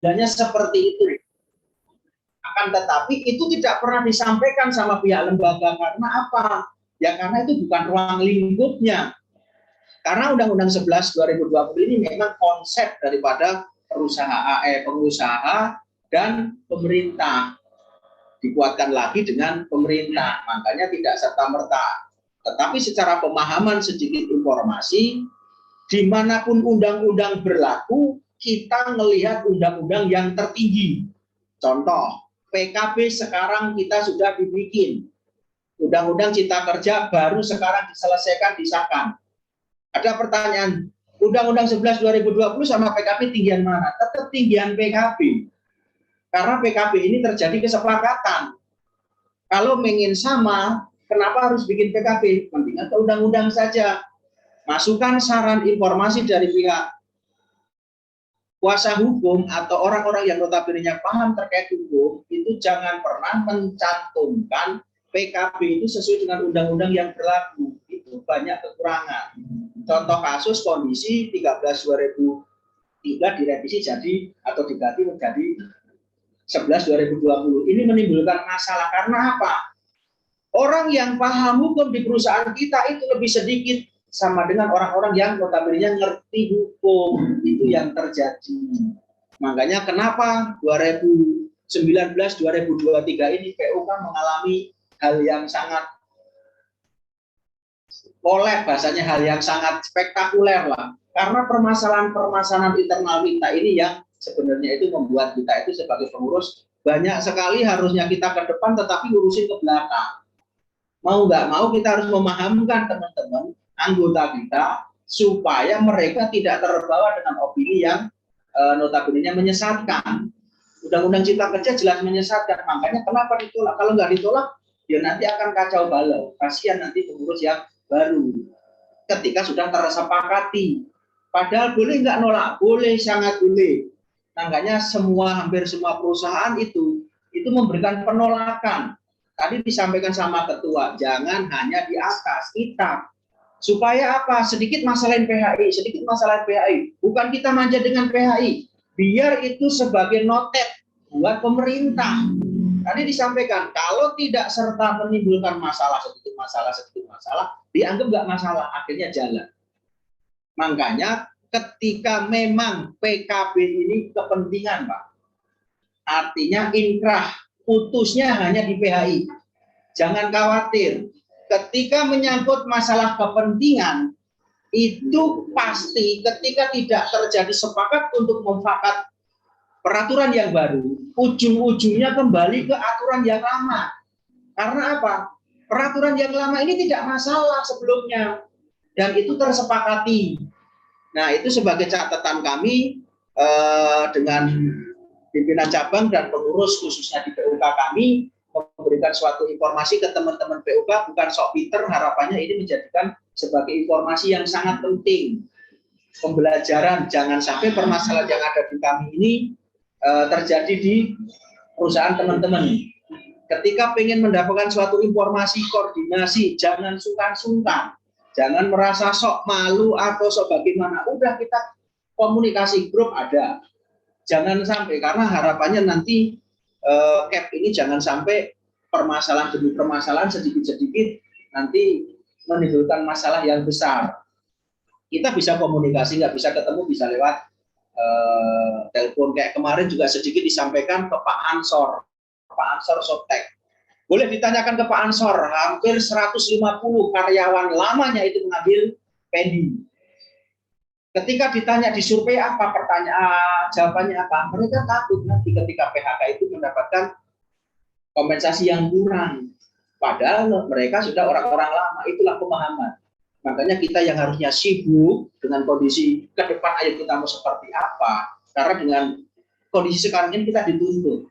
Hanya seperti itu. Akan tetapi itu tidak pernah disampaikan sama pihak lembaga. Karena apa? Ya karena itu bukan ruang lingkupnya. Karena Undang-Undang 11 2020 ini memang konsep daripada pengusaha dan pemerintah. Dikuatkan lagi dengan pemerintah. Makanya tidak serta-merta. Tetapi secara pemahaman sedikit informasi, dimanapun undang-undang berlaku, kita melihat undang-undang yang tertinggi. Contoh, PKB sekarang kita sudah dibikin. Undang-undang Cipta Kerja baru sekarang diselesaikan, disahkan. Ada pertanyaan, Undang-Undang 11 2020 sama PKB tinggian mana? Tetap tinggian PKB. Karena PKB ini terjadi kesepakatan. Kalau ingin sama, kenapa harus bikin PKB? Mendingan ke undang-undang saja. Masukan saran informasi dari pihak kuasa hukum atau orang-orang yang notabene-nya paham terkait hukum, itu jangan pernah mencantumkan PKB itu sesuai dengan undang-undang yang berlaku. Itu banyak kekurangan. Contoh kasus kondisi 13/2003 direvisi jadi atau diganti menjadi 11/2020. Ini menimbulkan masalah karena apa? Orang yang paham hukum di perusahaan kita itu lebih sedikit sama dengan orang-orang yang notabene ngerti hukum. Itu yang terjadi. Makanya kenapa 2019-2023 ini PUK mengalami hal yang sangat bahasanya hal yang sangat spektakuler lah. Karena permasalahan-permasalahan internal kita ini yang sebenarnya itu membuat kita itu sebagai pengurus banyak sekali harusnya kita ke depan tetapi ngurusin ke belakang. Mau nggak mau kita harus memahamkan teman-teman anggota kita supaya mereka tidak terbawa dengan opini yang notabene menyesatkan. Undang-Undang Cipta Kerja jelas menyesatkan. Makanya kenapa ditolak? Kalau nggak ditolak, ya nanti akan kacau balau. Kasihan nanti pengurus yang baru. Ketika sudah tersepakati. Padahal boleh nggak nolak? Boleh, sangat boleh. Makanya hampir semua perusahaan itu memberikan penolakan. Tadi disampaikan sama ketua, jangan hanya di atas kita. Supaya apa? Sedikit masalahin PHI. Bukan kita manja dengan PHI. Biar itu sebagai notet buat pemerintah. Tadi disampaikan, kalau tidak serta menimbulkan sedikit masalah, dianggap nggak masalah, akhirnya jalan. Makanya ketika memang PKB ini kepentingan, Pak. Artinya inkrah, putusnya hanya di PHI. Jangan khawatir. Ketika menyangkut masalah kepentingan, itu pasti ketika tidak terjadi sepakat untuk memfakat peraturan yang baru, ujung-ujungnya kembali ke aturan yang lama. Karena apa? Peraturan yang lama ini tidak masalah sebelumnya. Dan itu tersepakati. Nah, itu sebagai catatan kami dengan pimpinan cabang dan pengurus khususnya di PUK kami memberikan suatu informasi ke teman-teman PUK, bukan sok pinter, harapannya ini menjadikan sebagai informasi yang sangat penting. Pembelajaran, jangan sampai permasalahan yang ada di kami ini terjadi di perusahaan teman-teman. Ketika ingin mendapatkan suatu informasi, koordinasi, jangan sungkan-sungkan. Jangan merasa sok malu atau sok bagaimana. Udah kita komunikasi grup ada. Jangan sampai, karena harapannya nanti CAP ini jangan sampai permasalahan demi permasalahan sedikit-sedikit nanti menimbulkan masalah yang besar. Kita bisa komunikasi, nggak bisa ketemu, bisa lewat telepon. Kayak kemarin juga sedikit disampaikan ke Pak Ansor Softtek. Boleh ditanyakan ke Pak Ansor, hampir 150 karyawan lamanya itu mengambil pendi. Ketika ditanya di survei apa jawabannya apa, mereka takut nanti ketika PHK itu mendapatkan kompensasi yang kurang. Padahal mereka sudah orang-orang lama, itulah pemahaman. Makanya kita yang harusnya sibuk dengan kondisi ke depan, ayo kita mau seperti apa. Karena dengan kondisi sekarang ini kita dituntut.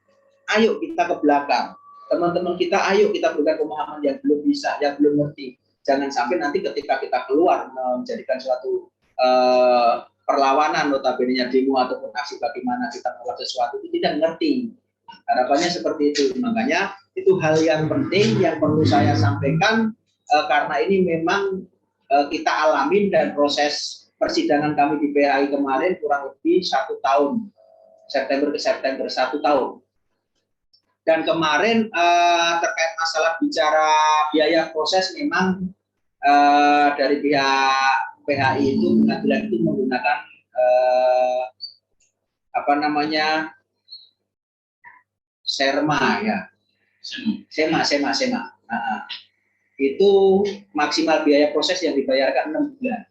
Ayo kita ke belakang. Teman-teman kita, ayo kita berikan pemahaman yang belum bisa, yang belum ngerti. Jangan sampai nanti ketika kita keluar menjadikan suatu perlawanan, notabene demo ataupun aksi bagaimana kita melakukan sesuatu itu tidak ngerti. Harapannya seperti itu. Makanya itu hal yang penting yang perlu saya sampaikan karena ini memang kita alamin dan proses persidangan kami di PHI kemarin kurang lebih 1 tahun. September ke September 1 tahun. Dan kemarin terkait masalah bicara biaya proses, memang dari pihak PHI itu pengadilan itu menggunakan SERMA ya, SEMA. Itu maksimal biaya proses yang dibayarkan 6 bulan.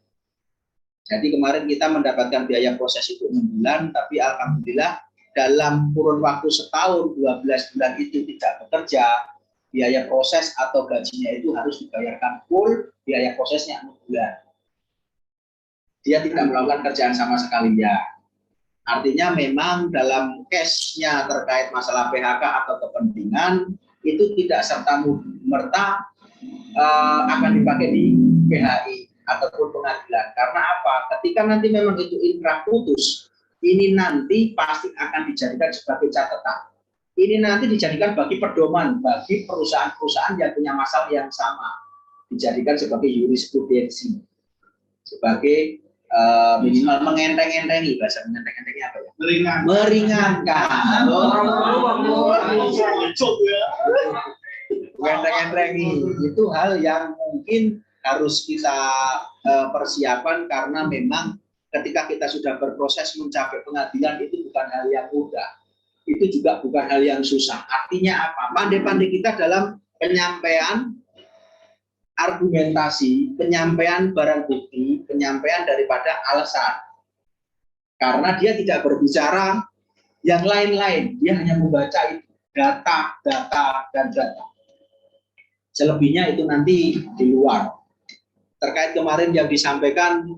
Jadi kemarin kita mendapatkan biaya proses itu 6 bulan, tapi alhamdulillah dalam kurun waktu setahun 12 bulan itu tidak bekerja, biaya proses atau gajinya itu harus dibayarkan full, biaya prosesnya 6 bulan. Dia tidak melakukan kerjaan sama sekali ya. Artinya memang dalam case-nya terkait masalah PHK atau kepentingan itu tidak serta-merta akan dipakai di PHI ataupun pengadilan. Karena apa? Ketika nanti memang itu inkrah putus, ini nanti pasti akan dijadikan sebagai catatan. Ini nanti dijadikan bagi pedoman bagi perusahaan-perusahaan yang punya masalah yang sama, dijadikan sebagai jurisprudensi, sebagai minimal mengenteng-entengi. Bahasa mengenteng-entengi apa ya? Meringankan. Mengenteng-entengi itu hal yang mungkin harus kita persiapan, karena memang ketika kita sudah berproses mencapai pengadilan itu bukan hal yang mudah. Itu juga bukan hal yang susah. Artinya apa? Pandai-pandai kita dalam penyampaian argumentasi, penyampaian barang bukti, penyampaian daripada alasan. Karena dia tidak berbicara yang lain-lain, dia hanya membaca itu, data, dan data. Selebihnya itu nanti di luar. Terkait kemarin yang disampaikan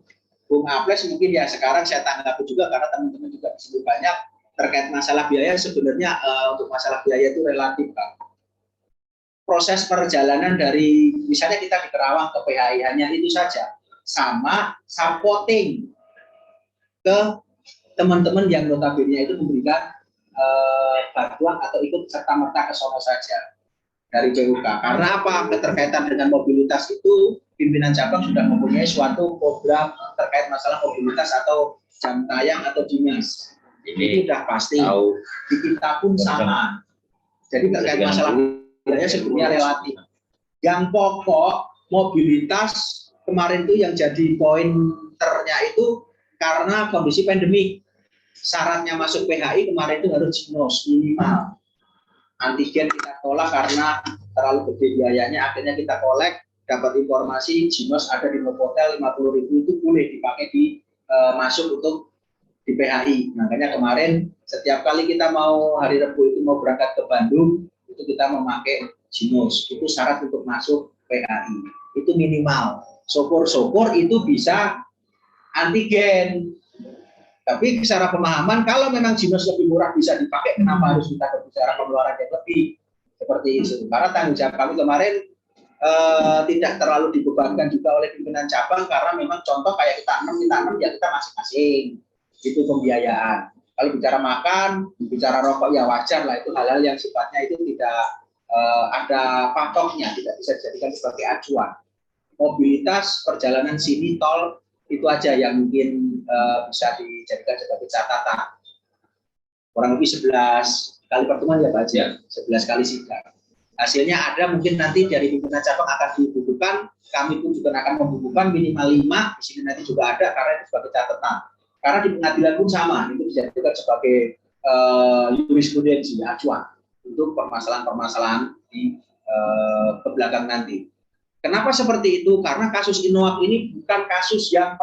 Bung Aples, mungkin ya sekarang saya tanggapi juga karena teman-teman juga disebut banyak terkait masalah biaya. Sebenarnya untuk masalah biaya itu relatif, Pak. Proses perjalanan dari misalnya kita di Kerawang ke PHI hanya itu saja, sama supporting ke teman-teman yang notabene itu memberikan bantuan atau ikut serta-merta ke sono saja dari PUK. Karena apa? Keterkaitan dengan mobilitas itu pimpinan cabang sudah mempunyai suatu program terkait masalah mobilitas atau jam tayang atau dinas. Ini sudah pasti. Di kita pun sama. Jadi terkait masalah biaya sebenarnya relatif. Yang pokok mobilitas kemarin itu yang jadi pointernya itu karena kondisi pandemik. Syaratnya masuk PHI kemarin itu harus JINOS minimal. Antigen kita tolak karena terlalu gede biayanya, akhirnya kita kolek, dapat informasi JINOS ada di Novotel 50.000 itu boleh dipakai di masuk untuk di PHI. Makanya kemarin setiap kali kita mau hari Rabu itu mau berangkat ke Bandung, itu kita memakai JINOS. Itu syarat untuk masuk PHI. Itu minimal. Syukur-syukur itu bisa antigen. Tapi secara pemahaman, kalau memang JINOS lebih murah bisa dipakai, kenapa harus kita berbicara pengeluaran yang lebih? Seperti itu. Karena tanggung jawab kami kemarin tidak terlalu dibebankan juga oleh pimpinan cabang, karena memang contoh kayak kita 6 ya kita masing-masing. Itu pembiayaan. Kalau bicara makan, bicara rokok ya wajar lah, itu hal-hal yang sifatnya itu tidak ada patoknya, tidak bisa dijadikan sebagai acuan. Mobilitas, perjalanan sini, tol, itu aja yang mungkin bisa dijadikan sebagai catatan. Kurang lebih 11 kali pertemuan ya Pak Haji, 11 kali sidang. Hasilnya ada, mungkin nanti dari pimpinan cabang akan dibukukan, kami pun juga akan membukukan minimal 5, di sini nanti juga ada karena itu sebagai catatan. Karena di pengadilan pun sama, itu dijadikan sebagai jurisprudensi, acuan untuk permasalahan-permasalahan di kebelakang nanti. Kenapa seperti itu? Karena kasus Innoak ini bukan kasus yang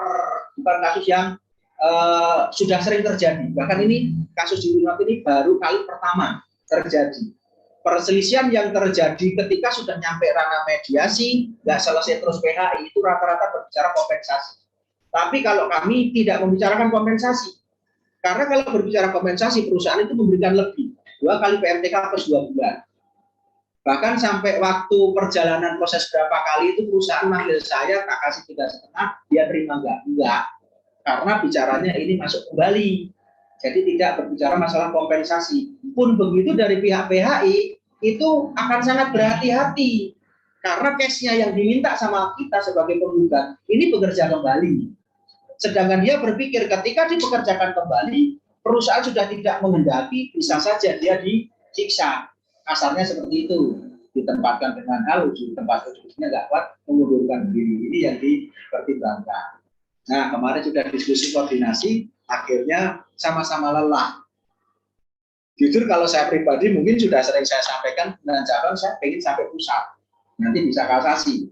sudah sering terjadi. Bahkan ini kasus di Innoak ini baru kali pertama terjadi. Perselisihan yang terjadi ketika sudah nyampe ranah mediasi, nggak selesai terus PHI, itu rata-rata berbicara kompensasi. Tapi kalau kami tidak membicarakan kompensasi, karena kalau berbicara kompensasi, perusahaan itu memberikan lebih, 2 kali PMTK plus 2 bulan. Bahkan sampai waktu perjalanan proses berapa kali itu perusahaan manggil saya, tak kasih 3,5, dia terima enggak. Karena bicaranya ini masuk kembali. Jadi tidak berbicara masalah kompensasi. Pun begitu dari pihak PHI itu akan sangat berhati-hati. Karena case-nya yang diminta sama kita sebagai penggugat ini bekerja kembali. Sedangkan dia berpikir ketika dipekerjakan kembali, perusahaan sudah tidak menghendaki, bisa saja dia disiksa. Kasarnya seperti itu, ditempatkan dengan halus, di tempat duduknya nggak kuat, mengundurkan diri. Ini yang dipertimbangkan. Nah, kemarin sudah diskusi koordinasi, akhirnya sama-sama lelah. Jujur kalau saya pribadi mungkin sudah sering saya sampaikan dengan cabang, saya ingin sampai pusat, nanti bisa kasasi.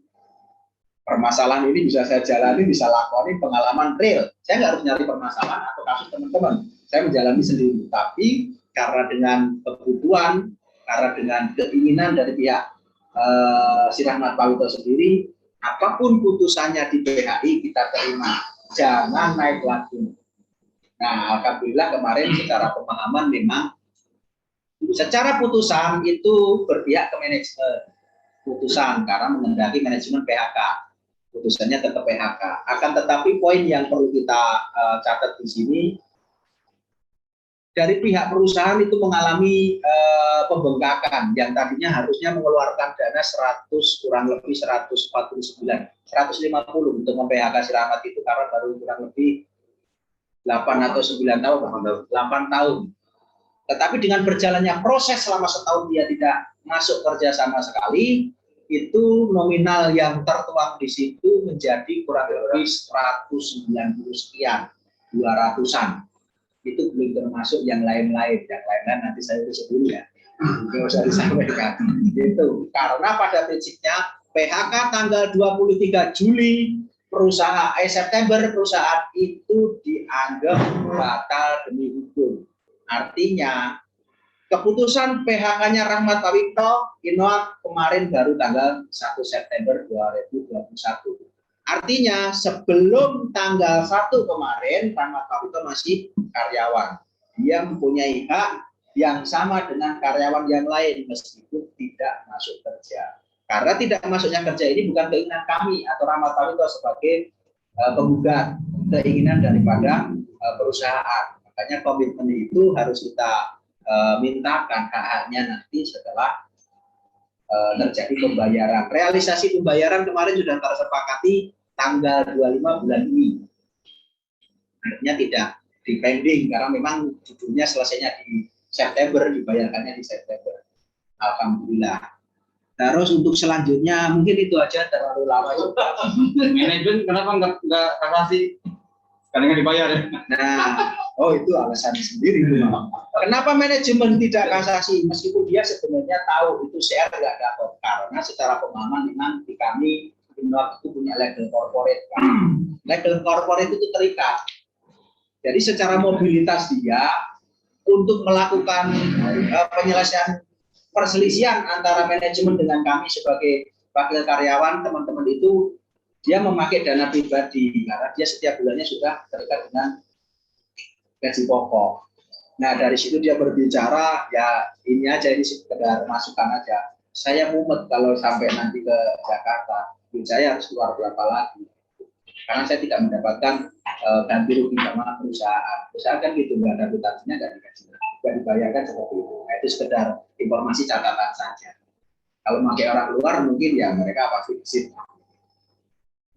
Permasalahan ini bisa saya jalani, bisa lakoni pengalaman real. Saya nggak harus nyari permasalahan atau kasus teman-teman. Saya menjalani sendiri. Tapi karena dengan kebutuhan, karena dengan keinginan dari pihak si Rahmat Pawito sendiri, apapun putusannya di PHI kita terima. Jangan naik lagi. Nah, alhamdulillah kemarin secara pemahaman memang secara putusan itu berpihak ke manajemen putusan karena menghendaki manajemen PHK. Putusannya tetap PHK. Akan tetapi poin yang perlu kita catat di sini, dari pihak perusahaan itu mengalami pembengkakan yang tadinya harusnya mengeluarkan dana 100 kurang lebih 149, 150 untuk mem-PHK si Rahmat itu karena baru kurang lebih 8 atau 9 tahun, 8 tahun. Tetapi dengan berjalannya proses selama setahun dia tidak masuk kerja sama sekali, itu nominal yang tertuang di situ menjadi kurang lebih 190 sekian, 200-an. Itu belum termasuk yang lain-lain. Yang lain-lain nanti saya urus dulu ya. Nggak usah disampaikan. Itu karena pada prinsipnya PHK tanggal 23 Juli September perusahaan itu dianggap batal demi hukum. Artinya keputusan PHK-nya Rahmat Pawito Inoak kemarin baru tanggal 1 September 2021. Artinya sebelum tanggal 1 kemarin Rahmat Pawito masih karyawan. Dia mempunyai hak yang sama dengan karyawan yang lain meskipun tidak masuk kerja. Karena tidak masuknya kerja ini bukan keinginan kami atau Rahmat Pawito sebagai penggugat, keinginan daripada perusahaan. Makanya komitmen itu harus kita mintakan hak-haknya nanti setelah terjadi pembayaran. Realisasi pembayaran kemarin sudah tersepakati tanggal 25 bulan ini. Artinya tidak dipending karena memang judulnya selesainya di September, dibayarkannya di September. Alhamdulillah. Terus untuk selanjutnya mungkin itu aja, terlalu lama juga. Manajemen kenapa nggak kasasi? Karena nggak dibayar ya. Nah, itu alasan sendiri. Kenapa manajemen tidak kasasi meskipun dia sebenarnya tahu itu CR nggak dapat karena secara pemahaman memang di kami Inoak itu punya legal corporate. Legal corporate itu terikat. Jadi secara mobilitas dia untuk melakukan penyelesaian perselisihan antara manajemen dengan kami sebagai wakil karyawan, teman-teman itu dia memakai dana pribadi karena dia setiap bulannya sudah terikat dengan gaji pokok. Nah dari situ dia berbicara, ya ini aja, ini sekedar masukan aja. Saya mumet kalau sampai nanti ke Jakarta, saya harus keluar berapa lagi? Karena saya tidak mendapatkan ganti rugi sama perusahaan. Perusahaan kan gitu, nggak ada akuntansinya, nggak dibayarkan seperti itu. Nah, itu sekedar informasi catatan saja. Kalau pakai orang luar mungkin ya mereka pasti visit.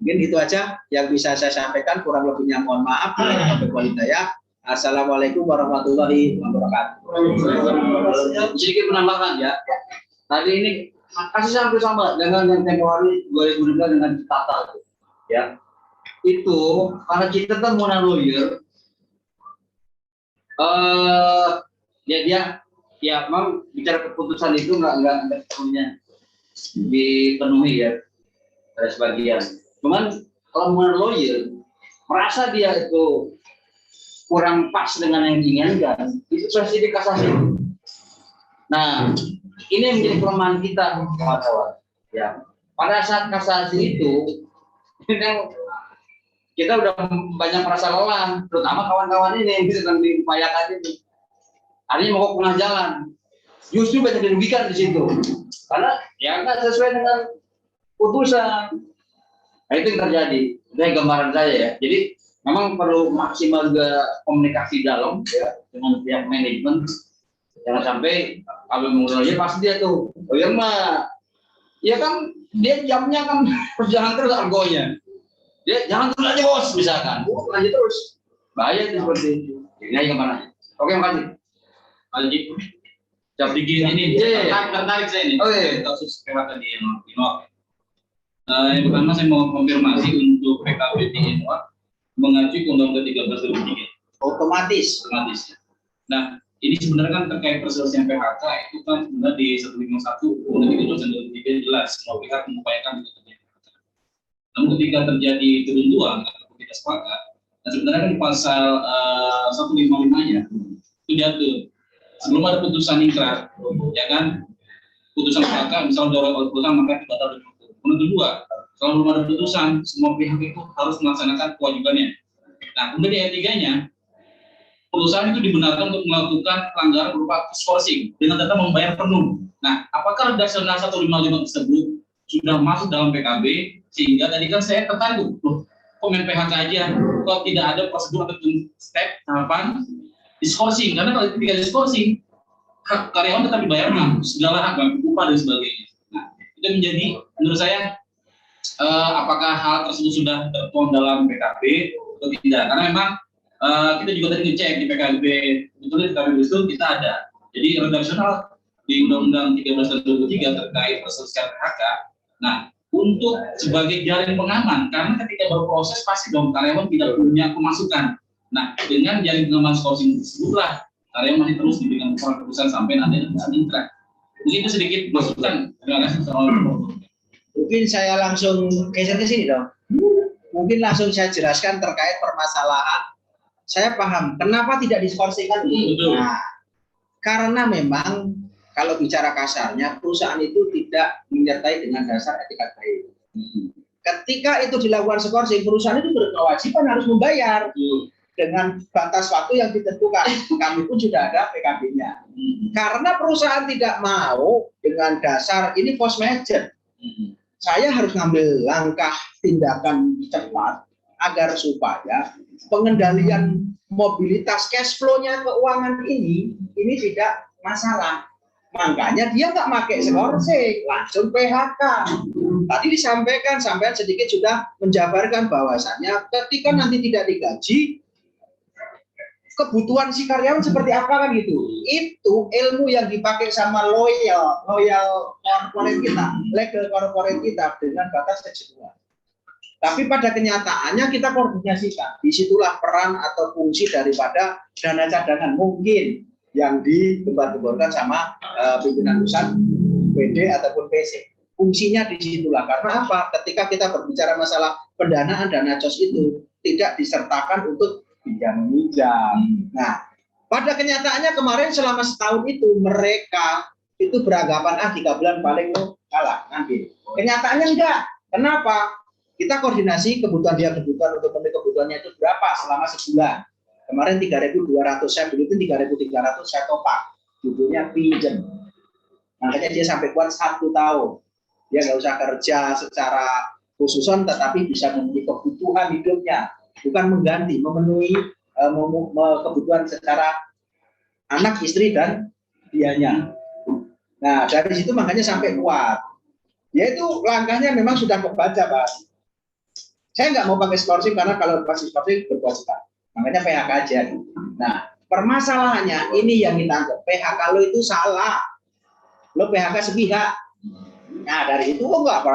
Mungkin itu aja yang bisa saya sampaikan, kurang lebihnya mohon maaf. Assalamualaikum warahmatullahi wabarakatuh. Sedikit penambahan ya. Tadi ini kasih hampir sama dengan yang Februari 2012 dengan Tata ya. Itu karena kita kan mau lawyer, dia memang bicara keputusan itu nggak punya dipenuhi ya ada sebagian. Cuman kalau mau lawyer merasa dia itu kurang pas dengan yang diinginkan, itu pasti dikasasi. Nah, ini yang menjadi kelemahan kita, kawan-kawan. Ya, pada saat kasasi itu, kita udah banyak merasa lelah, terutama kawan-kawan ini yang sedang diupayakan ini. Artinya mau ke tengah jalan, justru banyak dirugikan di situ, karena ya nggak sesuai dengan putusan. Nah, itu yang terjadi. Itu gambaran saya ya. Jadi memang perlu maksimal juga komunikasi dalam ya dengan pihak manajemen. Jangan sampai kalau menggunakannya pasti dia tuh, mah, ya kan dia jamnya kan berjalan terus argonya. Dia jangan terus aja bos misalkan, lanjut terus, bahaya itu seperti itu. Ini gimana? Oke, makasih. Lanjut. Jam bikin ini. Tertarik saya ini. Oh iya. Kasus PHK di Indoak. Yang pertama saya mau konfirmasi untuk PKB di Indoak mengacu ke Undang-Undang 13 2003. Otomatis. Nah, ini sebenarnya kan terkait perselesaian PHK itu kan sebenarnya di 151 Undang-Undang 13 dan 2003 jelas semua pihak mengupayakan untuk terjadi PHK. Namun ketika terjadi kebuntuan atau tidak sepakat, nah sebenarnya kan di pasal 155-nya itu diatur sebelum ada putusan ingkrah, ya kan, putusan PHK misalnya oleh putusan maka dibatal demi hukum. Kemudian kedua, kalau belum ada putusan, semua pihak itu harus melaksanakan kewajibannya. Nah, kemudian di ayat 3-nya, perusahaan itu dibenarkan untuk melakukan pelanggaran berupa outsourcing dengan tetap membayar penuh. Nah, apakah redaksi 155 tersebut sudah masuk dalam PKB sehingga tadi kan saya tertarik, loh, komen PHK aja, kok tidak ada prosedur ataupun step tahapan diskorsing, karena kalau ketika diskorsing karyawan tetap dibayar segala hak, upah dan sebagainya. Nah, itu menjadi menurut saya apakah hal tersebut sudah tertuang dalam PKB atau tidak? Karena memang kita juga tadi ngecek di PKB, betulnya di PKB itu kita ada. Jadi redaksional di Undang-Undang 13 dan 23 terkait perselesaian PHK. Nah, untuk sebagai jaring pengaman, karena ketika berproses pasti dong karyawan tidak punya pemasukan. Nah, dengan jaring pengaman skorsing tersebutlah karyawan masih terus diberikan keputusan sampai nanti ada ingkrah. Mungkin itu sedikit masukan. Terima kasih. Mungkin saya langsung geser ke sini dong. Mungkin langsung saya jelaskan terkait permasalahan. Saya paham kenapa tidak diskorsingkan. Nah, karena memang kalau bicara kasarnya perusahaan itu tidak menyertai dengan dasar etika baik. Ketika itu dilakukan skorsing, perusahaan itu berkewajiban harus membayar dengan batas waktu yang ditentukan. Kami pun sudah ada PKB-nya. Karena perusahaan tidak mau dengan dasar ini force majeure. Saya harus ngambil langkah tindakan cepat agar supaya pengendalian mobilitas cash flow-nya keuangan ini tidak masalah. Makanya dia nggak pakai skorsing, langsung PHK. Tadi disampaikan, sampai sedikit sudah menjabarkan bahwasannya ketika nanti tidak digaji, kebutuhan si karyawan seperti apa kan gitu. Itu ilmu yang dipakai sama loyal corporate kita, legal corporate kita dengan batas kejenuhan. Tapi pada kenyataannya kita koordinasikan. Disitulah peran atau fungsi daripada dana cadangan mungkin yang digembar-gemborkan sama pimpinan pusat, PD ataupun PC. Fungsinya disitulah. Karena apa? Ketika kita berbicara masalah pendanaan dana COS itu tidak disertakan untuk pinjam-pinjam. Nah, pada kenyataannya kemarin selama setahun itu mereka itu beranggapan 3 bulan paling kalah nanti. Kenyataannya enggak. Kenapa? Kita koordinasi kebutuhan untuk memenuhi kebutuhannya itu berapa selama sebulan. Kemarin 3.200, saya beli itu 3.300 saya topak. Judulnya pinjam. Makanya dia sampai kuat 1 tahun. Dia nggak usah kerja secara khususan, tetapi bisa memenuhi kebutuhan hidupnya. Bukan mengganti, memenuhi kebutuhan secara anak, istri, dan dianya. Nah, dari situ makanya sampai kuat. Dia itu langkahnya memang sudah kebaca, Pak. Saya nggak mau pakai skorsing karena kalau pakai skorsing berkewajiban. Makanya PHK aja. Nah, permasalahannya ini yang kita anggap PHK lo itu salah. Lo PHK sepihak. Nah, dari itu lo nggak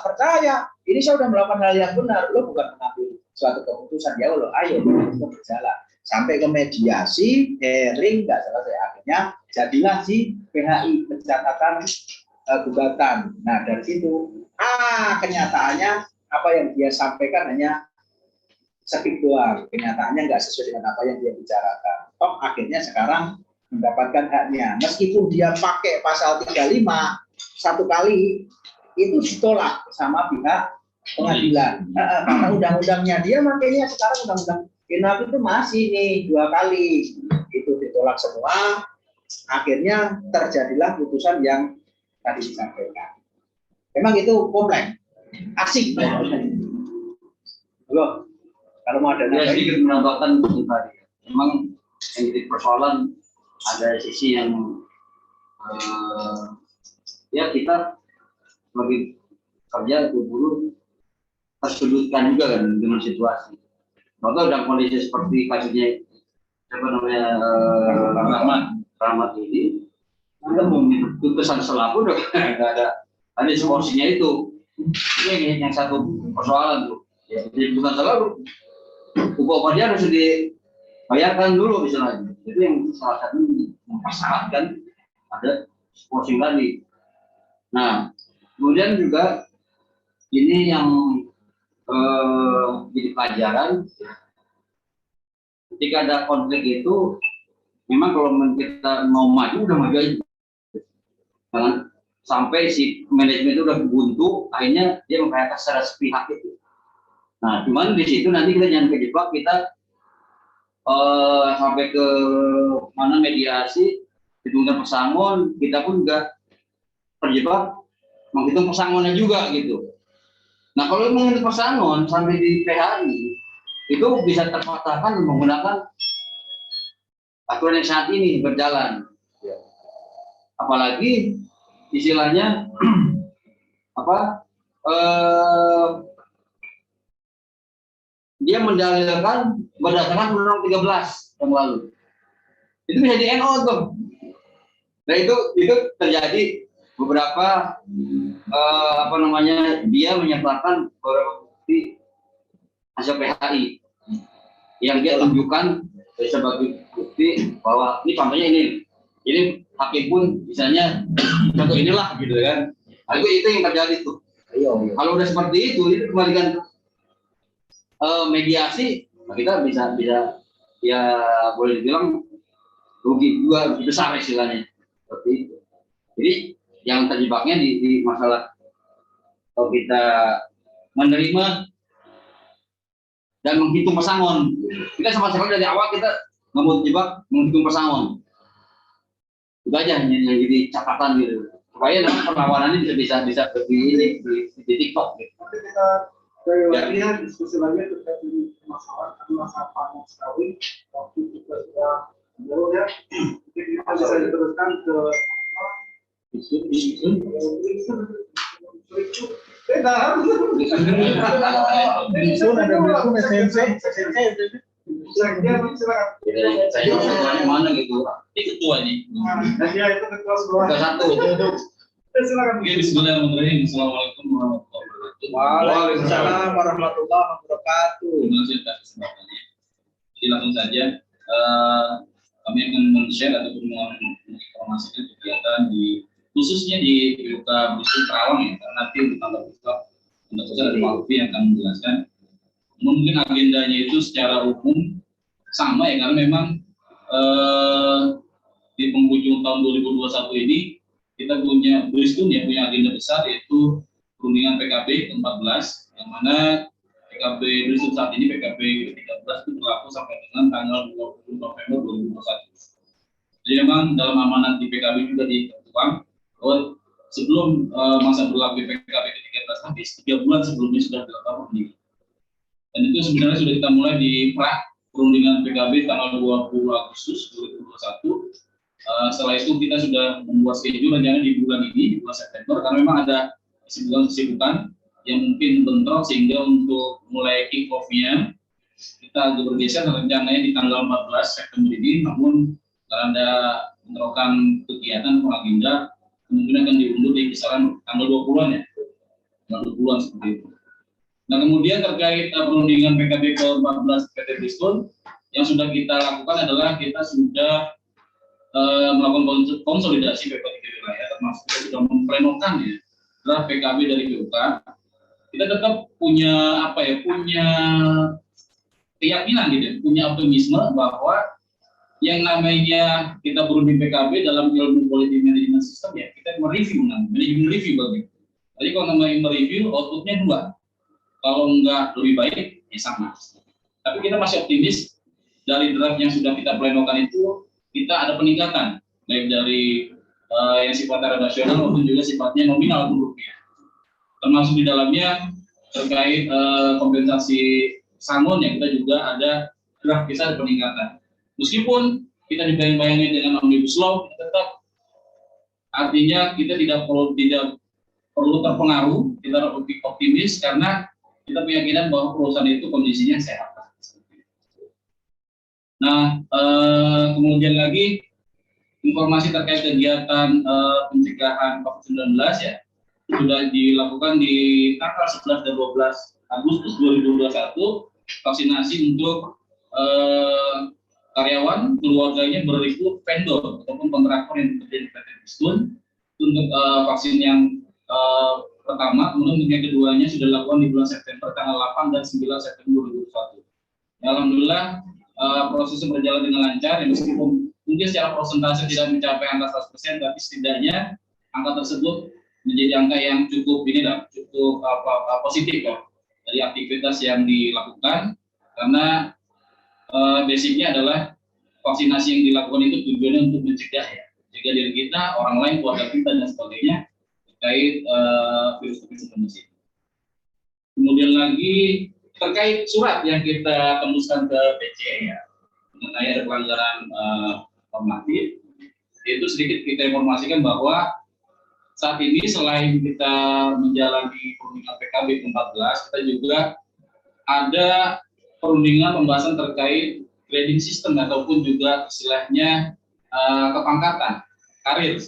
percaya. Ini saya sudah melakukan hal yang benar. Lo bukan mengambil suatu keputusan. Ya lo, ayo kita berjalan. Sampai ke mediasi, hearing, nggak selesai. Akhirnya jadilah si PHI, pencatatan gugatan. Nah, dari situ, kenyataannya apa yang dia sampaikan hanya sepik doang, kenyataannya nggak sesuai dengan apa yang dia bicarakan. Toh akhirnya sekarang mendapatkan haknya. Meskipun dia pakai pasal 35 1 kali, itu ditolak sama pihak pengadilan. Karena undang-undangnya dia makanya sekarang undang-undang Inap itu masih nih 2 kali. Itu ditolak semua. Akhirnya terjadilah putusan yang tadi disampaikan. Memang itu kompleks, asik. Loh. Kalau mau ada sedikit menambahkan tadi, memang yang jadi persoalan ada sisi yang ya kita sebagai kerja buruh tersudutkan juga kan dengan situasi. Contoh dalam kondisi seperti kasusnya siapa namanya Rahmat. Rahmat ini, kita mau minum kesan selaku udah nggak ada porsinya itu. Ini yang satu persoalan tuh. Ya, jadi bukan selalu upah dia harus dibayarkan dulu misalnya. Itu yang salah satu mempersyaratkan ada porsi tadi. Nah, kemudian juga ini yang jadi pelajaran. Ketika ada konflik itu, memang kalau kita mau maju udah maju aja. Jangan sampai si manajemen itu udah buntu, akhirnya dia membayarkan secara sepihak itu. Nah, cuman di situ nanti kita jangan kejebak, kita sampai ke mana mediasi, hitungkan pesangon, kita pun juga terjebak menghitung pesangonnya juga gitu. Nah, kalau menghitung pesangon sampai di PHI, itu bisa terpatahkan menggunakan aturan yang saat ini berjalan. Apalagi istilahnya dia mendalilkan berdasarkan Undang-Undang 13 yang lalu. Itu bisa di NO tuh. Nah itu terjadi beberapa dia menyebarkan beberapa bukti hasil PHI yang dia tunjukkan sebagai bukti bahwa ini contohnya ini hakim pun misalnya contoh inilah gitu kan. Nah, itu yang terjadi tuh. Kalau udah seperti itu kembalikan mediasi, kita bisa ya boleh dibilang rugi juga besar istilahnya seperti itu. Jadi yang terjebaknya di masalah kalau kita menerima dan menghitung pesangon. Kita sama sekali dari awal kita nggak mau terjebak menghitung pesangon. Itu aja yang jadi catatan gitu. Supaya dalam perlawanannya bisa lebih di TikTok gitu. Nanti kita lihat diskusi lagi terkait masalah panen sawit. Waktu kita sudah jauh ya. Jadi kita bisa diteruskan ke Bisun ada SMC. Saya mana gitu. Ini ketua nih. Dia itu ketua sekolah. Satu. Silakan. Oke, bismillahirrahmanirrahim. Assalamualaikum warahmatullahi wabarakatuh. Waalaikumsalam warahmatullahi wabarakatuh. Terima kasih atas kesempatannya. Jadi langsung saja kami akan men-share ataupun menginformasikan kegiatan khususnya di BUK Bisun Karawang ya, karena nanti untuk tanggal untuk ada Pak Lufi yang akan menjelaskan. Mungkin agendanya itu secara umum sama ya, karena memang di penghujung tahun 2021 ini kita punya punya agenda besar, yaitu perundingan PKB ke-14, yang mana PKB Bisun saat ini PKB ke-13 itu berlaku sampai dengan tanggal 20 November 2021. Jadi memang dalam amanat di PKB juga ditentukan bahwa sebelum masa berlaku PKB ke-13 habis, 3 bulan sebelumnya sudah dilakukan perundingan. Dan itu sebenarnya sudah kita mulai di perundingan PKB tanggal 20 Agustus 2021. Setelah itu kita sudah membuat schedule rencana di bulan ini, di bulan September, karena memang ada kesibukan yang mungkin bentrok, sehingga untuk mulai kick off-nya kita agak bergeser rencananya di tanggal 14 September ini, namun karena ada bentrokan kegiatan atau agenda, kemungkinan akan diundur di kisaran tanggal 20-an ya, tanggal 20-an seperti itu. Nah, kemudian terkait perundingan PKB ke-14 PT Bisun, yang sudah kita lakukan adalah kita sudah melakukan konsolidasi PKB wilayah, termasuk kita sudah memplenokan ya draft PKB dari BUK. Kita tetap punya punya keyakinan gitu, punya optimisme bahwa yang namanya kita berunding PKB dalam ilmu politik manajemen sistem ya, kita mereview manajemen review bagi. Jadi kalau namanya mereview, outputnya 2. Kalau enggak lebih baik, ya sama. Tapi kita masih optimis dari draft yang sudah kita plenokan itu, kita ada peningkatan, baik dari yang sifatnya rasional maupun juga sifatnya nominal rupiah. Termasuk di dalamnya terkait kompensasi sangon yang kita juga ada draft kita ada peningkatan. Meskipun kita dibayang-bayangin dengan Omnibus Law, tetap artinya kita tidak perlu terpengaruh, kita lebih optimis karena kita keyakinan bahwa perusahaan itu kondisinya sehat. Nah, kemudian lagi informasi terkait kegiatan pencegahan COVID-19 ya sudah dilakukan di tanggal 11 dan 12 Agustus 2021, vaksinasi untuk karyawan, keluarganya, berikut vendor ataupun kontraktor yang bekerja di PT Pistun untuk vaksin yang pertama, kemudian yang keduanya sudah dilakukan di bulan September tanggal 8 dan 9 September 2021. Alhamdulillah prosesnya berjalan dengan lancar, ya, meskipun mungkin secara persentase tidak mencapai angka 100%, tapi setidaknya angka tersebut menjadi angka yang cukup positif ya, dari aktivitas yang dilakukan, karena basicnya adalah vaksinasi yang dilakukan itu tujuannya untuk mencegah ya, mencegah diri kita, orang lain, keluarga kita dan sebagainya terkait virus COVID-19 ini. Kemudian lagi terkait surat yang kita tembuskan ke PC ya, mengenai ada pelanggaran normatif, itu sedikit kita informasikan bahwa saat ini selain kita menjalani perundingan PKB ke-14, kita juga ada perundingan pembahasan terkait grading system ataupun juga istilahnya kepangkatan karir,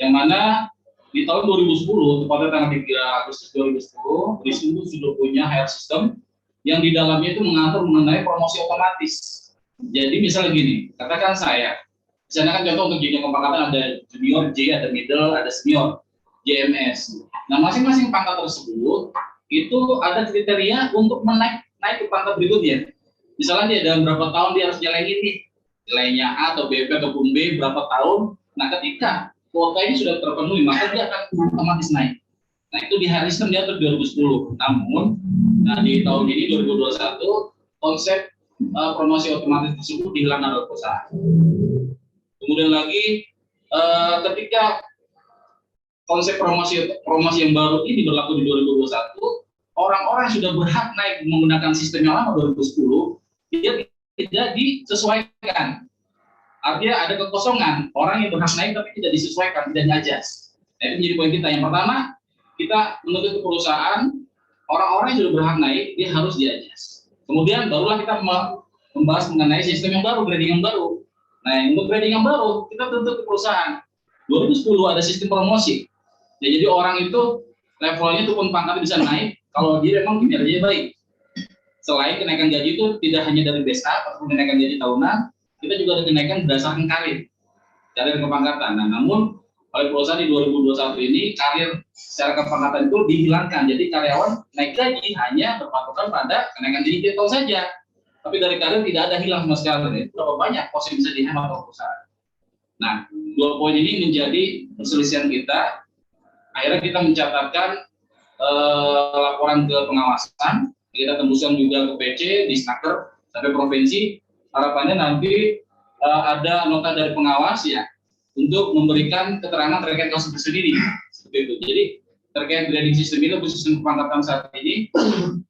yang mana di tahun 2010, tepatnya tanggal 3 Agustus 2010, Brisbane sudah punya HR system yang di dalamnya itu mengatur mengenai promosi otomatis. Jadi misalnya gini, katakan saya, misalnya kan contoh untuk jenjang kepangkatan ada junior J, ada middle, ada senior JMS. Nah, masing-masing pangkat tersebut itu ada kriteria untuk naik ke pangkat berikutnya. Misalnya dia dalam berapa tahun dia harus jalan ini, nilainya A atau BP ataupun B berapa tahun. Nah, ketika kuota ini sudah terpenuhi, maka dia akan otomatis naik. Nah, itu di hari sistem diatur 2010. Namun, di tahun ini 2021 konsep promosi otomatis tersebut dihilangkan oleh perusahaan. Kemudian lagi ketika konsep promosi yang baru ini berlaku di 2021, orang-orang yang sudah berhak naik menggunakan sistem yang lama 2010, dia tidak disesuaikan. Artinya ada kekosongan, orang yang berhak naik tapi tidak disesuaikan, tidak di-adjust. Nah, itu menjadi poin kita. Yang pertama, kita menuntut ke perusahaan, orang-orang yang sudah berhak naik, dia harus di-adjust. Kemudian barulah kita membahas mengenai sistem yang baru, grading yang baru. Nah, untuk grading yang baru, kita tuntut ke perusahaan. 2010 ada sistem promosi. Ya, jadi orang itu levelnya itu pun pangkatnya bisa naik, kalau dia memang kinerjanya baik. Selain kenaikan gaji itu tidak hanya dari base up atau kenaikan gaji tahunan, kita juga ada kenaikan berdasarkan karir kepangkatan. Nah, namun oleh perusahaan di 2021 ini karir secara kepangkatan itu dihilangkan. Jadi karyawan naik gaji hanya berpatokan pada kenaikan gaji tiap tahun saja. Tapi dari karir tidak ada hilang sama sekali. Berapa banyak pos yang bisa dihemat oleh perusahaan. Nah, dua poin ini menjadi perselisihan kita. Akhirnya kita mencatatkan laporan ke pengawasan. Kita tembuskan juga ke PC, di Snaker, sampai provinsi. Harapannya nanti ada nota dari pengawas ya untuk memberikan keterangan terkait kasus tersendiri. Seperti itu. Jadi terkait grading sistem itu, sistem kepangkatan saat ini,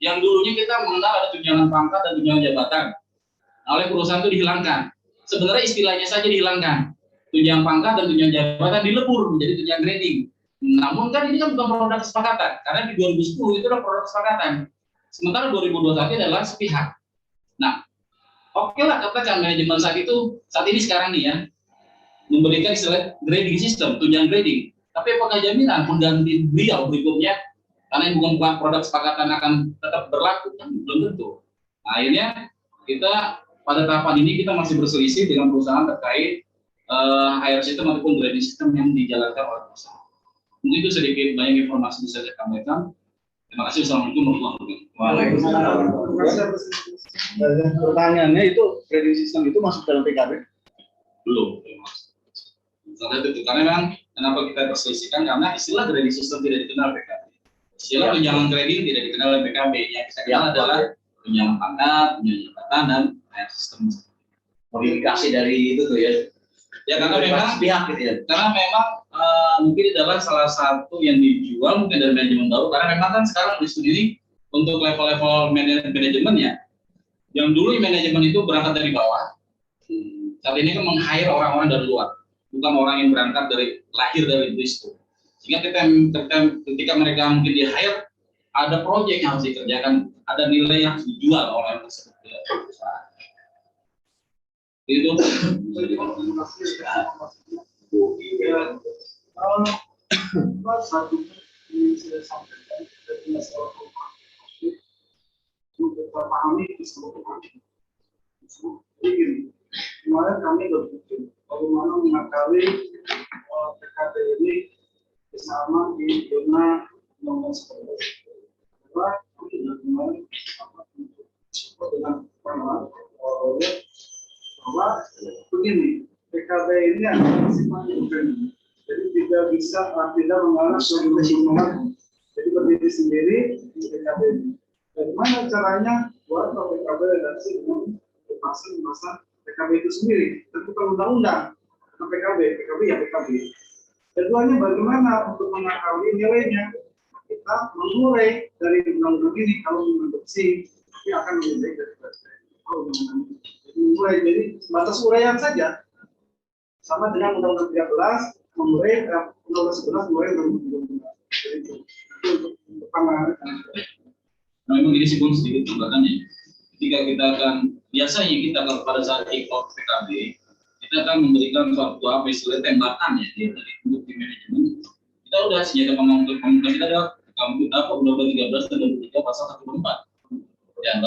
yang dulunya kita mengenal ada tunjangan pangkat dan tunjangan jabatan. Nah, oleh perusahaan itu dihilangkan. Sebenarnya istilahnya saja dihilangkan. Tunjangan pangkat dan tunjangan jabatan dilebur menjadi tunjangan grading. Namun kan ini kan bukan produk kesepakatan, karena di 2010 itu adalah produk kesepakatan. Sementara 2021 adalah sepihak. Nah, oke lah katakan manajemen saat ini sekarang nih ya, memberikan istilah grading system, tunjangan grading. Tapi apakah jaminan mengganti beliau berikutnya, karena ini bukan produk kesepakatan akan tetap berlaku? Kan belum tentu. Nah, akhirnya kita pada tahapan ini kita masih berselisih dengan perusahaan terkait HR system ataupun grading system yang dijalankan oleh perusahaan. Mungkin itu sedikit banyak informasi bisa saya sampaikan. Terima kasih. Assalamualaikum warahmatullahi wabarakatuh. Pertanyaannya itu grading system itu masuk dalam PKB? Belum. Karena memang kenapa kita perselisihkan, karena istilah grading system tidak dikenal PKB. Istilah tunjangan grading tidak dikenal oleh PKB. Yang kita kenal adalah tunjangan pangkat, tunjangan jabatan, dan HR system. Modifikasi dari itu tuh ya. Ya, karena memang pihak gitu ya. Karena memang mungkin adalah salah satu yang dijual mungkin dari manajemen baru, karena memang kan sekarang di sendiri untuk level-level manajemen ya, yang dulu manajemen itu berangkat dari bawah, saat ini kan meng-hire orang-orang dari luar, bukan orang yang berangkat dari lahir dari itu. Sehingga ketika mereka mungkin di-hire, ada proyek yang harus dikerjakan, ada nilai yang harus dijual oleh tersebut. Itu Satu ini saya sampaikan dari masalah untuk terpahami keseluruhan. Jadi gini, kemarin kami berpikir bagaimana mengakali PKB ini bersama di zona nomor 11. Karena kami sudah kemarin dengan pandangan bahwa begini, PKB ini adalah sifatnya urgen. Jadi tidak bisa tidak mengarah ke gunung. Jadi berdiri sendiri di PKB ini. Bagaimana caranya buat PKB redaksi dengan masa PKB itu sendiri? Tentukan undang-undang PKB ya PKB. Keduanya bagaimana untuk mengakali nilainya? Kita mengurai dari undang-undang ini kalau mengadopsi, tapi akan lebih baik dari undang-undang ini. Mengurai jadi batas uraian saja. Sama dengan undang-undang 13 mengurai undang-undang 11 mengurai undang-undang 13. Jadi itu untuk pandangan. Nah, memang ini sih sedikit tambahannya. Ketika kita akan biasanya kita kalau pada saat kick-off PKB, kita akan memberikan suatu istilah tembakan ya dari untuk tim manajemen. Kita udah senjata pemangkas kita ada Undang-Undang 13 dan 23 pasal 1/4. Ya,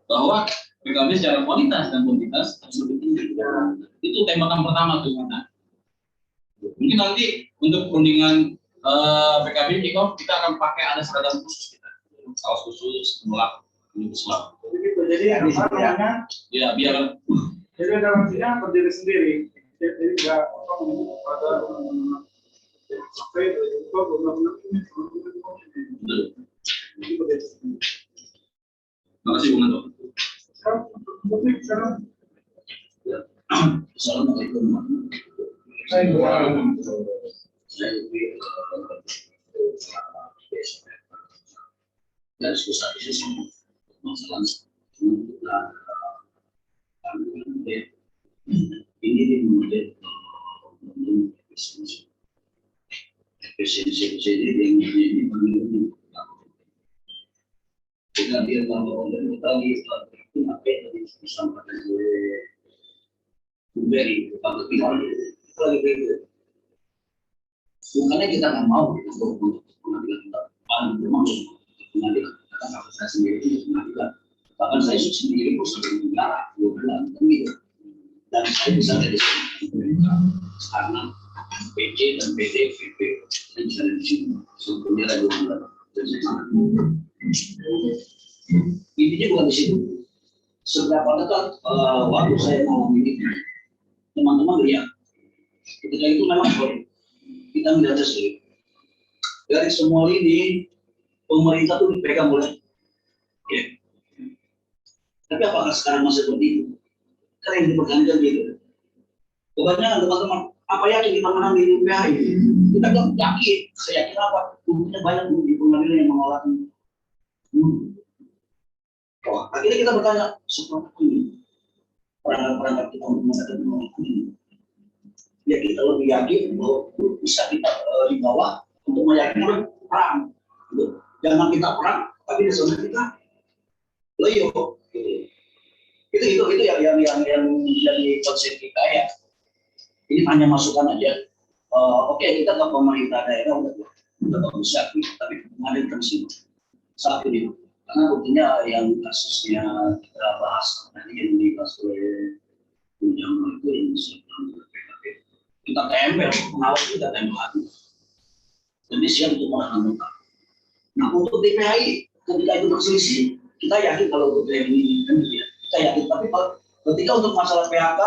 bahwa PKB secara kualitas dan kuantitas harus lebih tinggi. Itu tembakan pertama tuh kita. Mungkin nanti untuk perundingan PKB kick-off kita akan pakai ada seragam khusus kita, kaos khusus, melak, selak. Jadi apa namanya? Ya biar. Jadi dalamnya berdiri sendiri. Jadi nggak pada sampai itu benar-benar ini. Terima kasih Bung Anto. Sekarang Assalamualaikum. Dan susah ini masalah ini kemudian efisiensi yang ini kita dia kalau tadi itu apa yang disampaikan oleh Beri pada pihak itu lagi begitu. Bukannya kita nggak mau kita untuk pengadilan bermaksud pengadilan karena saya sendiri itu pengadilan bahkan saya sendiri pun sering negara 2 bulan gitu dan saya bisa dari sini karena PC dan PD VP saya bisa dari sini sebetulnya ada 2 bulan dan saya sangat intinya bukan di situ seberapa dekat waktu saya mau memiliki teman-teman lihat ketika itu memang boleh kita melihat sendiri dari semua ini pemerintah itu dipegang oleh ya. Tapi apakah sekarang masih seperti itu? Karena yang dipergantikan gitu. Kebanyakan teman-teman, apa yakin kita menang di UPH ini? Kita bilang yakin, saya yakin apa? Buktinya banyak di pengadilan yang menolak ini. Wah, akhirnya kita bertanya, seperti ini perangkat kita untuk mengatakan menolak ini. Ya kita lebih yakin bahwa bisa kita dibawa untuk meyakinkan perang. Gitu. Jangan kita perang, tapi di sana kita loyo. Gitu. Itu yang jadi konsep kita ya. Ini hanya masukan aja. Oke, kita ke pemerintah daerah udah bagus ya, tapi ada di sini saat ini. Karena buktinya yang kasusnya kita bahas tadi yang dibahas oleh Bujang itu yang disebutkan PKB. Kita tempel, pengawas kita tempel lagi. Jadi siap untuk menentukan. Nah untuk DPI ketika itu berselisih, kita yakin kalau untuk DPI ini kan gitu ya. Kita yakin, tapi ketika untuk masalah PHK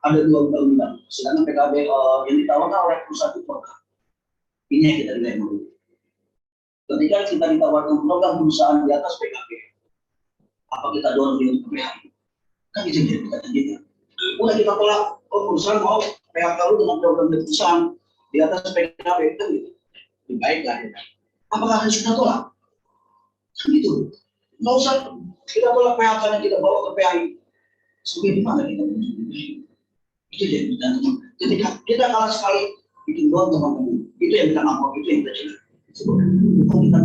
ada 2 undang-undang, sedangkan PKB yang ditawarkan oleh perusahaan itu program. Ini yang kita tidak mau. Ketika kita ditawarkan program perusahaan di atas PKB, apa kita dorong dia untuk PHK? Kan itu jadi kita janjikan. Udah kita tolak, perusahaan mau PHK lu dengan program perusahaan di atas PKB kan gitu. Lebih baik lah ya. Apakah harus kita tolak? Kan gitu. Nggak usah kita tolak PHK yang kita bawa ke PHI. Sampai di mana kita itu jadi teman. Ketika kita kalah sekali bikin doang teman-teman, itu yang kita ngaku, itu yang kita cegah. Bukan kita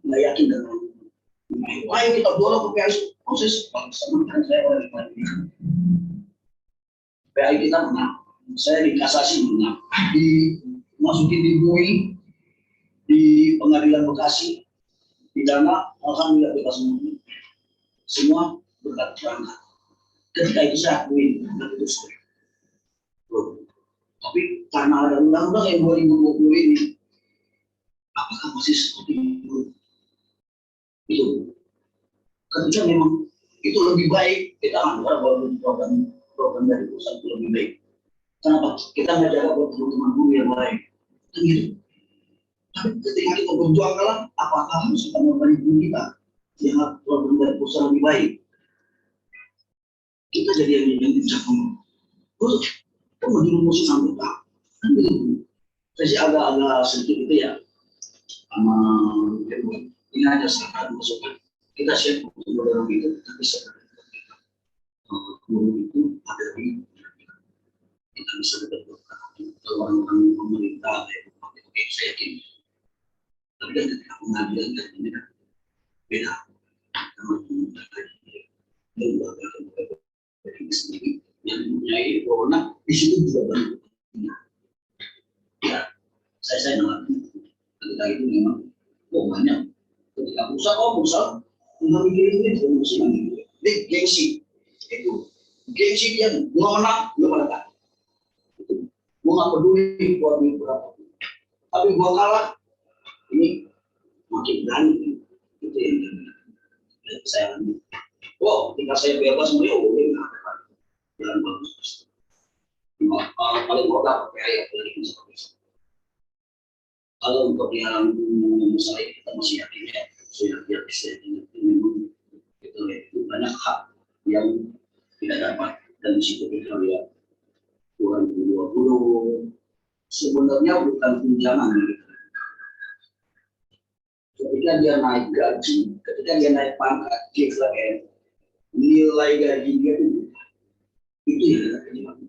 nggak yakin dan ayo kita dorong ke PHI proses sama saya oleh PAI kita menang, saya di kasasi menang, dimasukin di MUI, di pengadilan Bekasi, pidana, alhamdulillah bebas semua berkat perangkat. Ketika itu saya akuin, dan itu saya. Tapi karena ada undang-undang yang 2020 ini, apakah masih seperti itu? Itu. Ketika memang itu lebih baik, kita anggap bahwa program dari pusat itu lebih baik. Kenapa? Kita nggak jaga buat teman-teman guru yang lain. Kan gitu. Tapi ketika kita berjuang kalah, apakah harus kita memberi guru kita yang program dari pusat lebih baik? Kita jadi yang bisa ngomong. Terus, kita mau dirumuskan sampai tak. Kan gitu. Saya sih agak sedikit itu ya. Sama ini aja sangat masukan. Kita siap untuk mendorong itu, tapi sebenarnya guru itu ada di kita bisa berdoa orang-orang pemerintah oke saya yakin. Tapi kan ketika pengadilan dan ini kan beda sama yang sendiri yang mempunyai wewenang di situ juga banyak. Ya, saya mengerti ketika itu memang banyak ketika pusat nggak mikirin ini fungsi ini gengsi itu gengsi dia mau menang belum ada gue nggak peduli buat berapa tapi gue kalah ini makin berani itu yang saya ambil. Ketika saya bebas beliau boleh nggak ada jalan bagus paling mudah pakai ayat dari seperti itu. Kalau untuk yang saya kita masih yakin ya saya memang itu banyak hak yang tidak dapat dan di situ kita lihat 2020 sebenarnya bukan tunjangan gitu. Ketika dia naik gaji, ketika dia naik pangkat, J ke M, nilai gaji dia itu yang ada kenyamanan.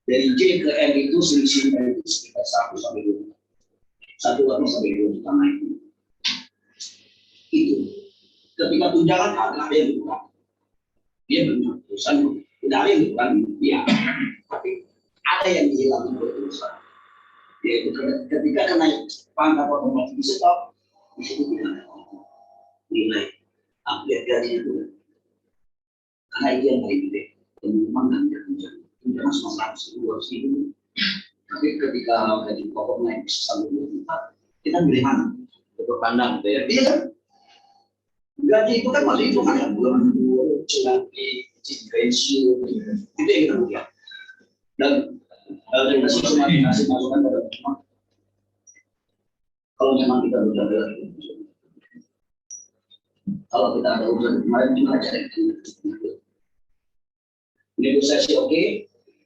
Dari J ke M itu selisihnya itu sekitar 1 sampai 2 sampai 2 juta naik. Itu ketika tunjangan ada yang dikurang dia benar urusan tidak ada yang dikurang dia tapi ada yang dihilangkan urusan yaitu ketika naik pangkat otomatis di stop di situ tidak nilai upgrade gajinya itu karena itu yang paling gede teman-teman dan tunjangan semua 100.000 tapi ketika gaji pokok naik sampai 2 juta kita pilih mana untuk pandang gitu ya dia kan gaji itu kan masih hitungan ya bulan gaji pensiun itu yang kita lihat dan kita cuma kasih masukan pada teman kalau memang kita berjaga kalau kita ada urusan kemarin gimana cara negosiasi oke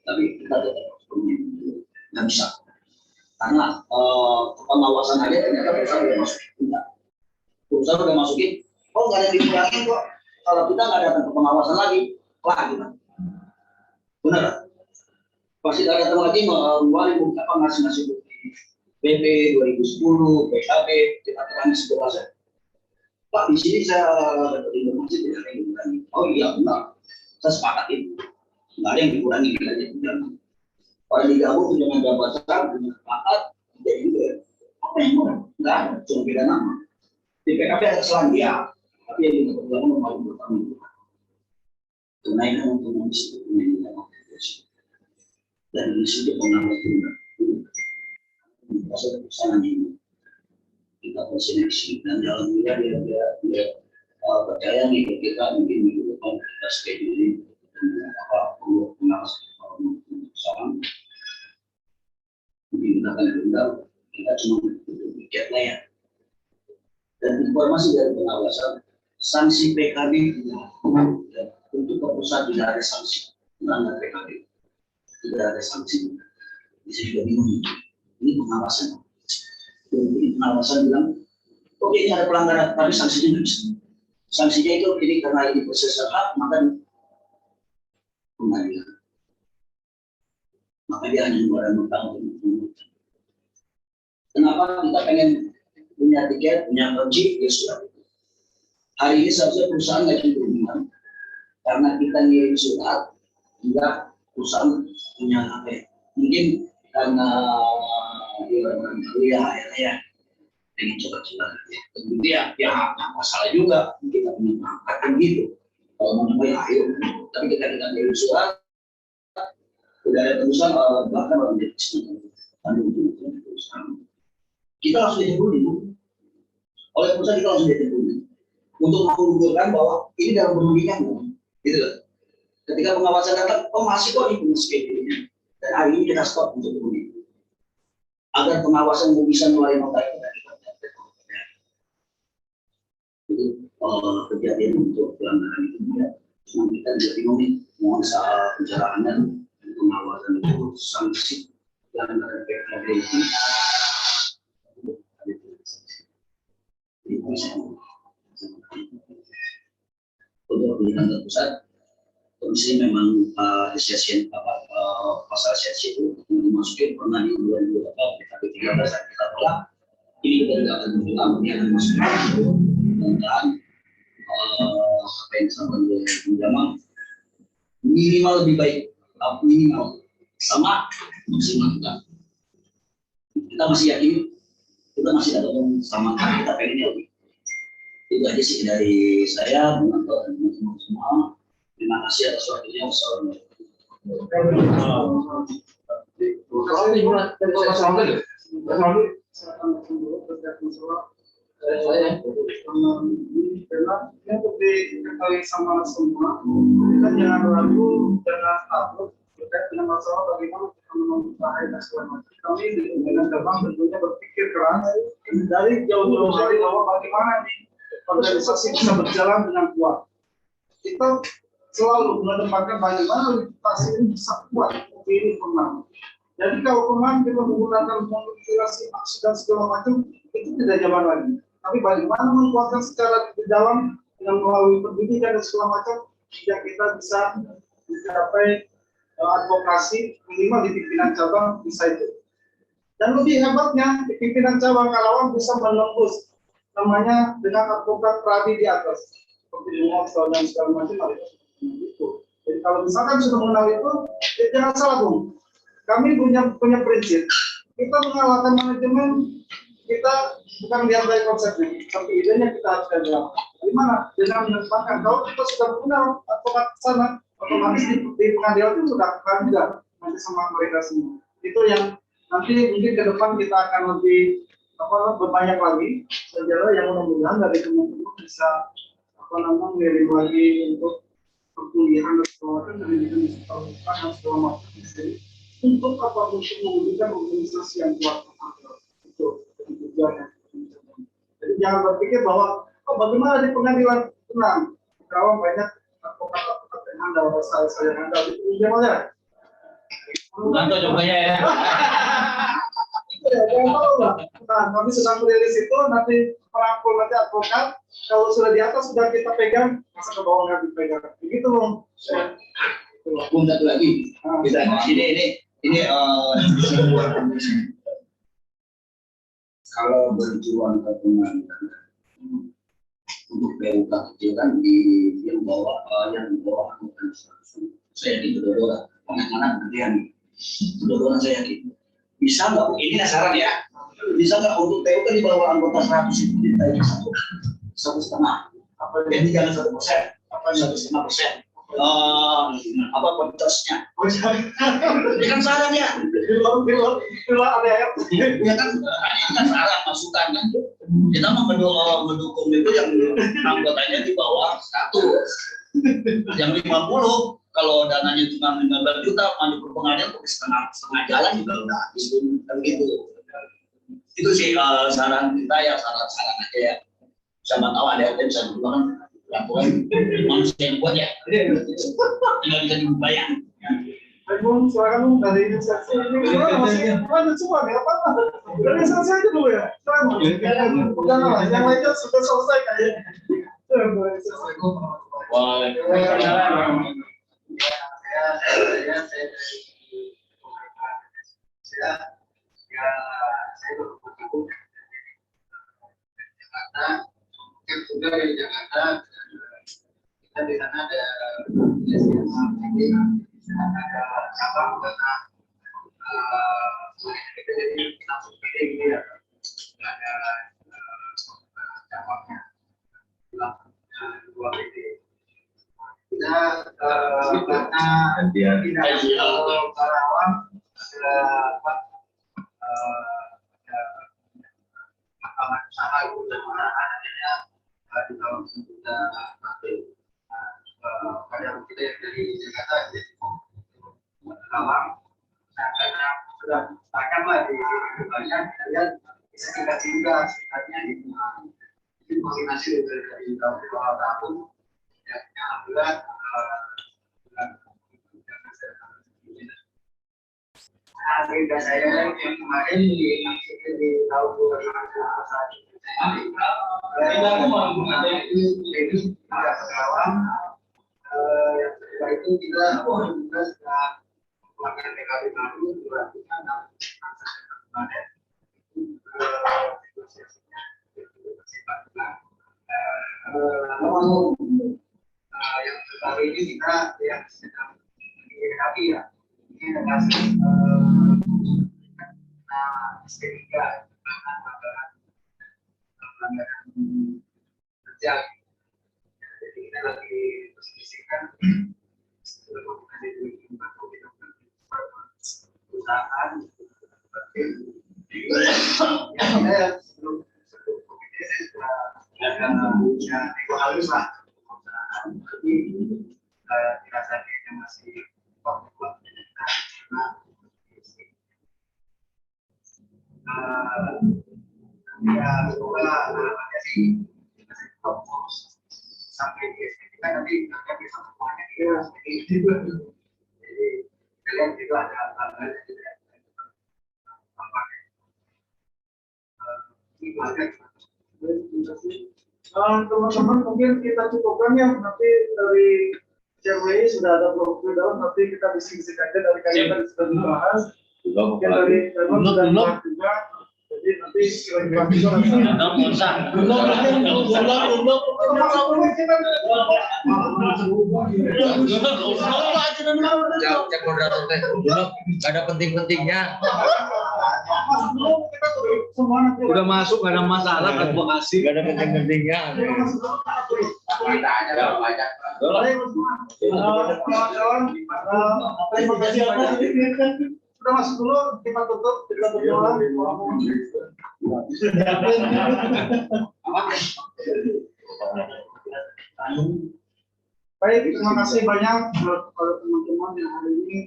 tapi kita tetap nggak bisa karena pengawasan aja ternyata perusahaan udah masukin perusahaan udah masukin nggak ada yang dikurangi kok. Kalau kita nggak datang ke pengawasan lagi, kita. Benar? Pasti nggak datang lagi mengeluarkan ngasih bukti PP 2010, PKB, kita terangin sebelasnya. Pak di sini saya dapat informasi tidak ada yang dikurangi. Oh iya benar, saya sepakatin. Nggak ada yang dikurangi kita aja tunjangan. Kalau digabung tunjangan jabatan dengan pangkat, jadi juga apa yang kurang? Nggak ada, cuma beda nama. Di PKB ada kesalahan dia. Tapi yang kita perlukan paling pertama kenaikan untuk mengisi dan di situ pengawas proses perusahaan ini kita berseleksi dan dalam dia percaya nih kita mungkin minggu depan kita schedule pengawas perusahaan mungkin kita akan undang kita cuma pikirnya ya dan informasi dari pengawasan sanksi PKB untuk pusat tidak ada sanksi melanggar PKB tidak ada sanksi bisa juga bingung ini pengawasan ini pengawasan bilang oke ini ada pelanggaran tapi sanksinya tidak bisa sanksinya itu ini karena ini proses hak maka pengadilan maka dia hanya bertanggung jawab kenapa kita pengen punya tiket punya kunci ya sudah hari ini seharusnya perusahaan nggak berhubungan karena kita ngirim surat hingga perusahaan punya apa ya? Mungkin karena ya pengen coba-coba ya. Tentu ya nggak masalah juga kita punya perangkat gitu. Kalau mau nyoba ya ayo. Tapi kita dengan perusahaan udah ada perusahaan bahkan orang di perusahaan kita langsung dihubungi oleh perusahaan, kita langsung dihubungi untuk mengumpulkan bahwa ini dalam penelitian gitu loh. Ketika pengawasan datang, oh masih kok ini sebagainya, dan hari ini kita stop untuk ini agar pengawasan bisa mulai nota itu dari itu kejadian untuk pelanggaran itu ya. Cuma kita tidak bingung nih mohon soal penjaraan dan pengawasan itu sanksi pelanggaran PKD itu. Untuk pemerintahan pusat, komisi memang sesi pasal sesi itu dimasukin pernah di 2013 kita tolak. Ini kita tidak akan mengulang yang masuk dan apa yang disampaikan oleh Jamal minimal lebih baik, minimal sama maksimal kita masih yakin kita masih ada sama kita pengennya lebih. Itu aja sih dari saya, menonton teman-teman semua. Terima kasih atas waktunya. Untuk diketahui sama semua, kita jangan ragu, jangan takut terkait dengan masalah bagaimana kita menolong bahaya dan segala macam. Kami dengan Gabang tentunya berpikir keras dari jauh-jauh hari bahwa bagaimana nih organisasi bisa berjalan dengan kuat. Kita selalu menempatkan bagaimana organisasi ini bisa kuat ini menang. Jadi kalau kemarin kita menggunakan manipulasi aksi dan segala macam itu tidak zaman lagi. Tapi bagaimana menguatkan secara di dalam dengan melalui pendidikan dan segala macam sehingga kita bisa mencapai advokasi minimal di pimpinan cabang bisa itu. Dan lebih hebatnya di pimpinan cabang Karawang bisa menembus namanya dengan advokat pradi di atas seperti Jumonsel dan segala macam itu. Jadi kalau misalkan sudah mengenal itu, ya jangan salah Bung. Kami punya prinsip. Kita mengalahkan manajemen, kita bukan lihat dari konsepnya, tapi idenya kita harus jaga. Gimana? Dengan menempatkan. Kalau kita sudah mengenal advokat sana, otomatis di pengadilan itu sudah akan juga nanti sama mereka semua. Itu yang nanti mungkin ke depan kita akan lebih berbanyak lagi sejarah yang mudah-mudahan dari teman-teman bisa melirik lagi untuk perkuliahan dan segala macam dan segala macam untuk apa mungkin memberikan organisasi yang kuat itu tujuannya. Jadi jangan berpikir bahwa bagaimana di pengadilan tenang kalau banyak advokat yang handal saya handal itu gimana? Nanti cobanya ya. Ya, nah, kami sedang merilis itu nanti merangkul nanti advokat. Kalau sudah di atas sudah kita pegang, masa ke bawah nggak dipegang. Begitu Bung. Bung satu lagi. Kita ini kalau berjuang ke pengadilan untuk PUK kecil kan yang bawa angkutan saya di Dodora penanganan kemudian Dodora saya yakin bisa nggak ini saran ya bisa nggak untuk PUK di bawah anggota 100 itu ditanya 1,5 jadi jangan 1%, 1,5%. Apa pencosnya? Ini kan saran ya. Bila ada ya kan saran masukan kan. Kita mau mendukung itu yang anggotanya di bawah 100. Yang 50 kalau dananya cuma 15 juta maju ke pengadilan setengah jalan juga udah habis kan gitu. Itu sih saran kita ya saran aja ya. Sama tahu ada yang bisa dilakukan laporan manusia yang kuat ya. Tinggal bisa dibayang. Bung, silakan dari inisiasi ini masih lanjut semua nih apa? Dari inisiasi aja dulu ya. Jangan yang lainnya sudah selesai kayaknya. Waalaikumsalam. Sudah dari Jakarta, kita di sana ada ada cabang karena kita jadi langsung pilih gitu ya. Ada cabangnya dua PD. Kita karena tidak Karawang ada usaha itu dan adanya di tahun sudah nanti kayak kita yang dari Jakarta jadi Karawang karena sudah akan lah di banyak kalian bisa kita juga sebenarnya di koordinasi dari tahun yang alhamdulillah agenda saya yang kemarin di tahun 2021 itu ada Karawang yang kedua itu kita juga sudah melakukan PKB baru dilakukan kemarin yang terbaru ini kita yang sedang dihadapi ya ini ada kasus ST3 pelanggaran kerja. Jadi kita lagi diskusikan perusahaan yang sebelum komite saya sudah nego halus lah tapi dirasanya masih ya semoga harapannya sih fokus sampai di SPK nanti akan bisa semuanya dia seperti itu. Jadi kalian juga ada hal-hal yang tidak teman-teman mungkin kita cukupkan ya nanti dari CRWI sudah ada blog dalam nanti kita diskusi aja dari kalian tadi sudah dibahas mungkin dari teman sudah dibahas juga jadi nanti ada penting-pentingnya. Udah masuk gak ada masalah kan gua kasih. Gak ada penting-pentingnya. Kita aja banyak. Terima kasih sudah masuk dulu kita tutup kita berdoa. Baik, terima kasih banyak kepada teman-teman yang hari ini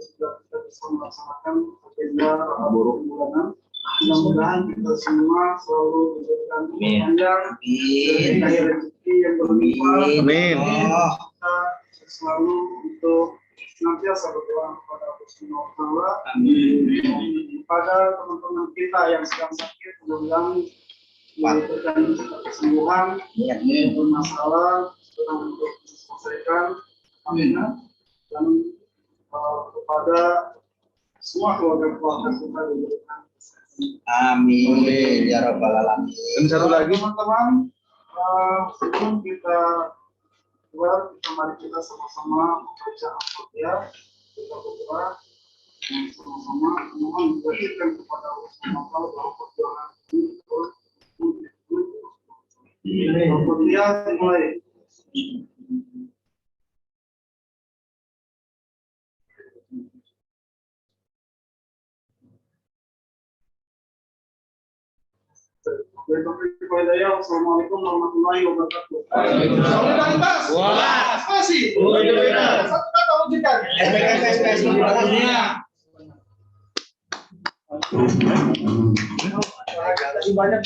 sudah kita bisa melaksanakan agenda buruk bulanan. Mudah-mudahan kita semua selalu diberikan panjang, diberikan rezeki yang berlimpah. Amin. Kita selalu untuk senantiasa berdoa kepada Allah Subhanahu wa Ta'ala. Pada teman-teman kita yang sedang sakit, mudah-mudahan diberikan kesembuhan, bermasalah, sedang untuk diselesaikan. Amin. Dan kepada semua keluarga-keluarga kita diberikan Amin ya rabbal alamin. Dan satu lagi teman-teman, sebelum kita keluar, mari kita sama-sama membaca Al-Fatihah. Kita berdoa sama-sama mohon diberikan kepada Allah Subhanahu wa Ta'ala bahwa perjuangan ini Al-Fatihah dimulai. Assalamualaikum warahmatullahi wabarakatuh. Solidaritas. Wah, masih. Satu kata wujudkan. SPSPSI dunia. Banyak.